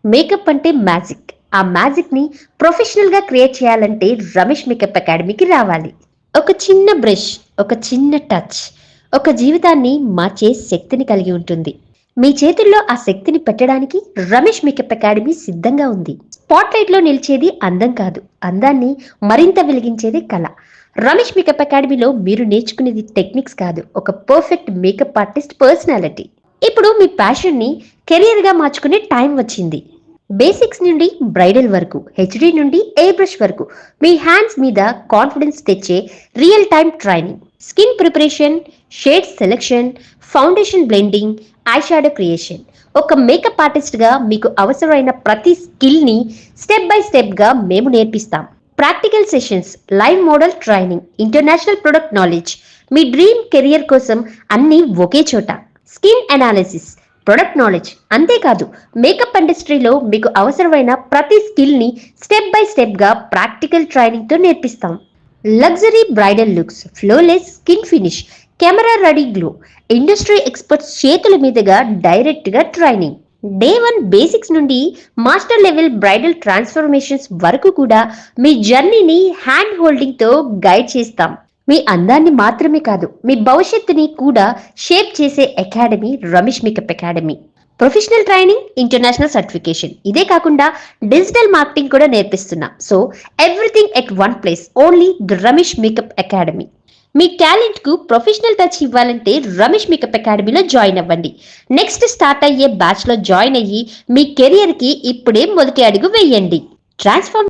Makeup అంటే magic. ఆ magic ని ప్రొఫెషనల్ గా క్రియేట్ చేయాలంటే రమేష్ మేకప్ అకాడమీకి రావాలి. ఒక చిన్న బ్రష్, ఒక చిన్న టచ్, ఒక జీవితాన్ని మార్చే శక్తిని కలిగి ఉంటుంది. మీ చేతుల్లో ఆ శక్తిని పెట్టడానికి రమేష్ మేకప్ అకాడమీ సిద్ధంగా ఉంది. స్పాట్లైట్ లో నిలిచేది అందం కాదు, అందాన్ని మరింత వెలిగించేది కళ. రమేష్ మేకప్ అకాడమీలో మీరు నేర్చుకునేది టెక్నిక్స్ కాదు, ఒక పర్ఫెక్ట్ మేకప్ ఆర్టిస్ట్ పర్సనాలిటీ. ఇప్పుడు మీ ప్యాషన్ ని కెరియర్ గా మార్చుకునే టైం వచ్చింది. బేసిక్స్ నుండి బ్రైడల్ వరకు, హెచ్డి నుండి ఎయిర్ బ్రష్ వరకు, మీ హ్యాండ్స్ మీద కాన్ఫిడెన్స్ తెచ్చే real time training. Skin preparation, shade selection, foundation blending, eye shadow creation. ఒక మేకప్ ఆర్టిస్ట్ గా మీకు అవసరమైన ప్రతి స్కిల్ ని స్టెప్ బై స్టెప్ గా మేము నేర్పిస్తాం. Practical sessions, live model training, international product knowledge. మీ డ్రీమ్ కెరియర్ కోసం అన్నీ ఒకే చోట. స్కిన్ అనాలిసిస్, ప్రొడక్ట్ నాలెడ్జ్, అంతేకాదు మేకప్ ఇండస్ట్రీలో మీకు అవసరమైన ప్రతి స్కిల్ ని స్టెప్ బై స్టెప్ గా ప్రాక్టికల్ ట్రైనింగ్ తో నేర్పిస్తాం. Luxury bridal looks, flawless skin finish, camera ready glow, industry experts చేతుల మీదుగా డైరెక్ట్ గా ట్రైనింగ్. డే 1 బేసిక్స్ నుండి మాస్టర్ లెవెల్ బ్రైడల్ ట్రాన్స్ఫర్మేషన్స్ వరకు కూడా మీ జర్నీని హ్యాండ్ హోల్డింగ్ తో గైడ్ చేస్తాం. మీ అందాన్ని మాత్రమే కాదు, మీ భవిష్యత్తుని కూడా షేప్ చేసే academy Ramesh makeup academy. Professional training, international certification. ఇదే కాకుండా డిజిటల్ మార్కెటింగ్ కూడా నేర్పిస్తున్నాం. So everything at one place, only the Ramesh makeup academy. మీ టాలెంట్ కు ప్రొఫెషనల్ టచ్ ఇవ్వాలంటే రమేష్ మేకప్ అకాడమీలో జాయిన్ అవ్వండి. నెక్స్ట్ స్టార్ట్ అయ్యే బ్యాచ్ లో జాయిన్ అయ్యి మీ కెరియర్ కి ఇప్పుడే మొదటి అడుగు వేయండి. ట్రాన్స్ఫార్మ్